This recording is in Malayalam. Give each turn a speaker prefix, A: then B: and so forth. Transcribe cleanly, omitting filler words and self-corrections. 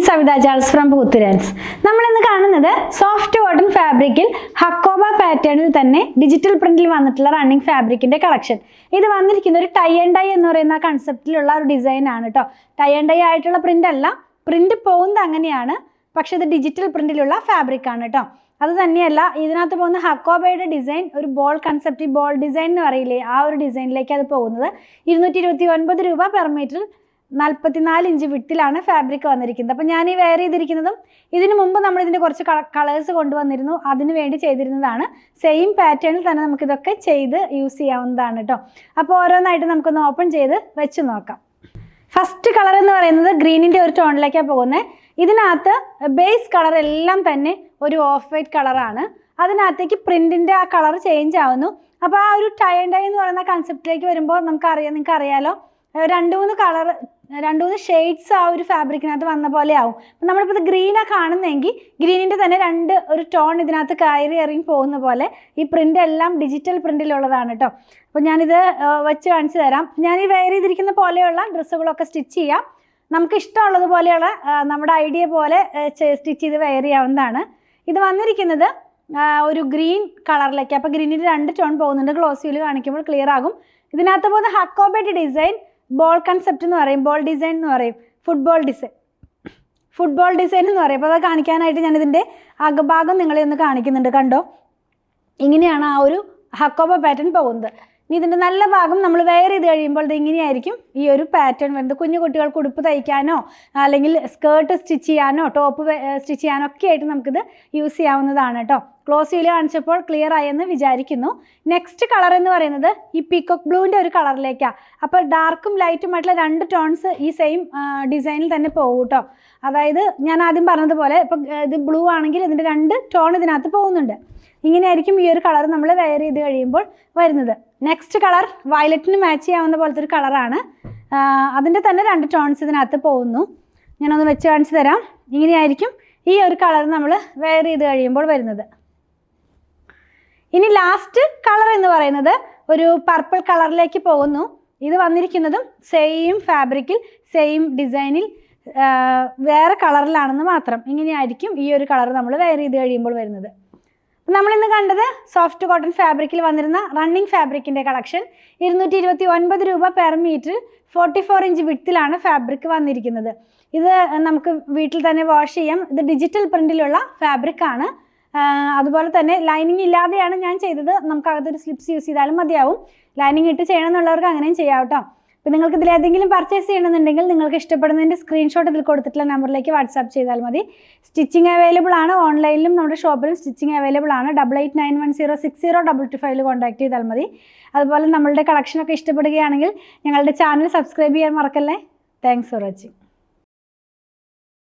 A: Savita Charles from Puthurans. നമ്മൾ ഇന്ന് കാണുന്നത് സോഫ്റ്റ് കോട്ടൺ ഫാബ്രിക്കിൽ ഹക്കോബ പാറ്റേണിൽ തന്നെ ഡിജിറ്റൽ പ്രിന്റിൽ വന്നിട്ടുള്ള റണ്ണിങ് ഫാബ്രിക്കിന്റെ കളക്ഷൻ. ഇത് വന്നിരിക്കുന്ന ഒരു ടൈ ആൻഡ് ഡൈ എന്ന് പറയുന്ന കൺസെപ്റ്റിലുള്ള ഒരു ഡിസൈൻ ആണ് കേട്ടോ. ടൈ ആൻഡ് ഡൈ ആയിട്ടുള്ള പ്രിന്റ് അല്ല, പ്രിന്റ് പോകുന്നത് അങ്ങനെയാണ്, പക്ഷെ ഇത് ഡിജിറ്റൽ പ്രിന്റിലുള്ള ഫാബ്രിക് ആണ് കേട്ടോ. അത് തന്നെയല്ല, ഇതിനകത്ത് പോകുന്ന ഹക്കോബയുടെ ഡിസൈൻ ഒരു ബോൾ കൺസെപ്റ്റ്, ബോൾ ഡിസൈൻ എന്ന് പറയില്ലേ, ആ ഒരു ഡിസൈനിലേക്ക് അത് പോകുന്നത്. 229 രൂപ പെർ മീറ്റർ, 44 ഇഞ്ച് വിട്ടിലാണ് ഫാബ്രിക് വന്നിരിക്കുന്നത്. അപ്പം ഞാൻ ഈ വെയർ ചെയ്തിരിക്കുന്നതും ഇതിനു മുമ്പ് നമ്മൾ ഇതിൻ്റെ കുറച്ച് കളേഴ്സ് കൊണ്ടുവന്നിരുന്നു, അതിന് വേണ്ടി ചെയ്തിരുന്നതാണ്. സെയിം പാറ്റേണിൽ തന്നെ നമുക്കിതൊക്കെ ചെയ്ത് യൂസ് ചെയ്യാവുന്നതാണ് കേട്ടോ. അപ്പോൾ ഓരോന്നായിട്ട് നമുക്കൊന്ന് ഓപ്പൺ ചെയ്ത് വെച്ച് നോക്കാം. ഫസ്റ്റ് കളർ എന്ന് പറയുന്നത് ഗ്രീനിൻ്റെ ഒരു ടോണിലേക്കാണ് പോകുന്നത്. ഇതിനകത്ത് ബേസ് കളർ എല്ലാം തന്നെ ഒരു ഓഫ് വൈറ്റ് കളറാണ്. അതിനകത്തേക്ക് പ്രിൻറ്റിൻ്റെ ആ കളർ ചേഞ്ച് ആവുന്നു. അപ്പോൾ ആ ഒരു ടൈ ആൻഡ് ഡൈ എന്ന് പറയുന്ന കൺസെപ്റ്റിലേക്ക് വരുമ്പോൾ നിങ്ങൾക്ക് അറിയാലോ, രണ്ട് മൂന്ന് ഷെയ്ഡ്സ് ആ ഒരു ഫാബ്രിക്കിനകത്ത് വന്ന പോലെ ആവും. അപ്പം നമ്മളിപ്പോൾ ഇത് ഗ്രീനാണ് കാണുന്നതെങ്കിൽ ഗ്രീനിൻ്റെ തന്നെ ഒരു ടോൺ ഇതിനകത്ത് കയറി ഇറങ്ങി പോകുന്ന പോലെ ഈ പ്രിൻ്റ് എല്ലാം ഡിജിറ്റൽ പ്രിൻറ്റിലുള്ളതാണ് കേട്ടോ. അപ്പോൾ ഞാനിത് വെച്ച് കാണിച്ചു തരാം. ഞാൻ ഈ വെയർ ചെയ്തിരിക്കുന്ന പോലെയുള്ള ഡ്രസ്സുകളൊക്കെ സ്റ്റിച്ച് ചെയ്യാം. നമുക്ക് ഇഷ്ടമുള്ളത് പോലെയുള്ള നമ്മുടെ ഐഡിയ പോലെ സ്റ്റിച്ച് ചെയ്ത് വെയർ ചെയ്യാവുന്നതാണ്. ഇത് വന്നിരിക്കുന്നത് ഒരു ഗ്രീൻ കളറിലേക്ക്. അപ്പോൾ ഗ്രീനിൻ്റെ 2 ടോൺ പോകുന്നുണ്ട്. ക്ലോസ് വ്യൂവിൽ കാണിക്കുമ്പോൾ ക്ലിയർ ആകും. ഇതിനകത്ത് പോകുന്ന ഹക്കോബയുടെ ഡിസൈൻ ബോൾ കൺസെപ്റ്റ് എന്ന് പറയും, ബോൾ ഡിസൈൻ എന്ന് പറയും, ഫുട്ബോൾ ഡിസൈൻ എന്ന് പറയും. അപ്പോൾ അത് കാണിക്കാനായിട്ട് ഞാനിതിൻ്റെ അകഭാഗം നിങ്ങളെ ഒന്ന് കാണിക്കുന്നുണ്ട്. കണ്ടോ, ഇങ്ങനെയാണ് ആ ഒരു ഹക്കോബ പാറ്റേൺ പോകുന്നത്. ഇനി ഇതിൻ്റെ നല്ല ഭാഗം നമ്മൾ വെയർ ചെയ്ത് കഴിയുമ്പോൾ ഇത് ഇങ്ങനെയായിരിക്കും ഈ ഒരു പാറ്റേൺ വരുന്നത്. കുഞ്ഞു കുട്ടികൾക്ക് ഉടുപ്പ് തയ്ക്കാനോ അല്ലെങ്കിൽ സ്കേർട്ട് സ്റ്റിച്ച് ചെയ്യാനോ ടോപ്പ് സ്റ്റിച്ച് ചെയ്യാനോ ഒക്കെ ആയിട്ട് നമുക്കിത് യൂസ് ചെയ്യാവുന്നതാണ് കേട്ടോ. ക്ലോസ് വ്യൂവിൽ കാണിച്ചപ്പോൾ ക്ലിയർ ആയെന്ന് വിചാരിക്കുന്നു. നെക്സ്റ്റ് കളർ എന്ന് പറയുന്നത് ഈ പീക്കോക്ക് ബ്ലൂവിൻ്റെ ഒരു കളറിലേക്കാണ്. അപ്പോൾ ഡാർക്കും ലൈറ്റുമായിട്ടുള്ള 2 ടോൺസ് ഈ സെയിം ഡിസൈനിൽ തന്നെ പോകും കേട്ടോ. അതായത് ഞാൻ ആദ്യം പറഞ്ഞതുപോലെ ഇപ്പം ഇത് ബ്ലൂ ആണെങ്കിൽ ഇതിൻ്റെ 2 ടോൺ ഇതിനകത്ത് പോകുന്നുണ്ട്. ഇങ്ങനെയായിരിക്കും ഈ ഒരു കളർ നമ്മൾ വെയർ ചെയ്ത് കഴിയുമ്പോൾ വരുന്നത്. നെക്സ്റ്റ് കളർ വയലറ്റിന് മാച്ച് ചെയ്യാവുന്ന പോലത്തെ ഒരു കളറാണ്. അതിൻ്റെ തന്നെ 2 ടോൺസ് ഇതിനകത്ത് പോകുന്നു. ഞാനൊന്ന് വെച്ച് കാണിച്ചു തരാം. ഇങ്ങനെയായിരിക്കും ഈ ഒരു കളർ നമ്മൾ വെയർ ചെയ്ത് കഴിയുമ്പോൾ വരുന്നത്. ഇനി ലാസ്റ്റ് കളർ എന്ന് പറയുന്നത് ഒരു പർപ്പിൾ കളറിലേക്ക് പോകുന്നു. ഇത് വന്നിരിക്കുന്നതും സെയിം ഫാബ്രിക്കിൽ സെയിം ഡിസൈനിൽ വേറെ കളറിലാണെന്ന് മാത്രം. ഇങ്ങനെയായിരിക്കും ഈ ഒരു കളർ നമ്മൾ വെയർ ചെയ്ത് കഴിയുമ്പോൾ വരുന്നത്. നമ്മളിന്ന് കണ്ടത് സോഫ്റ്റ് കോട്ടൺ ഫാബ്രിക്കിൽ വന്നിരുന്ന റണ്ണിങ് ഫാബ്രിക്കിൻ്റെ കളക്ഷൻ. 229 രൂപ പെർ മീറ്റർ, 44 ഇഞ്ച് വിട്ടിലാണ് ഫാബ്രിക് വന്നിരിക്കുന്നത്. ഇത് നമുക്ക് വീട്ടിൽ തന്നെ വാഷ് ചെയ്യാം. ഇത് ഡിജിറ്റൽ പ്രിൻറ്റിലുള്ള ഫാബ്രിക്കാണ്. അതുപോലെ തന്നെ ലൈനിങ് ഇല്ലാതെയാണ് ഞാൻ ചെയ്തത്. നമുക്കകത്തൊരു സ്ലിപ്സ് യൂസ് ചെയ്താലും മതിയാവും. ലൈനിങ് ഇട്ട് ചെയ്യണം എന്നുള്ളവർക്ക് അങ്ങനെയും ചെയ്യാം കേട്ടോ. അപ്പോൾ നിങ്ങൾക്ക് ഇതിലേതെങ്കിലും പർച്ചേസ് ചെയ്യണമെന്നുണ്ടെങ്കിൽ നിങ്ങൾക്ക് ഇഷ്ടപ്പെടുന്നതിൻ്റെ സ്ക്രീൻഷോട്ട് ഇതിൽ കൊടുത്തിട്ടുള്ള നമ്പറിലേക്ക് വാട്സാപ്പ് ചെയ്താൽ മതി. സ്റ്റിച്ചിങ് അവൈലബിൾ ആണ്. ഓൺലൈനിലും നമ്മുടെ ഷോപ്പിലും സ്റ്റിച്ചിങ് അവൈലബിൾ ആണ്. 8891060225 കോൺടാക്ട് ചെയ്താൽ മതി. അതുപോലെ നമ്മളുടെ കളക്ഷനൊക്കെ ഇഷ്ടപ്പെടുകയാണെങ്കിൽ ഞങ്ങളുടെ ചാനൽ സബ്സ്ക്രൈബ് ചെയ്യാൻ മറക്കല്ലേ. Thanks for watching.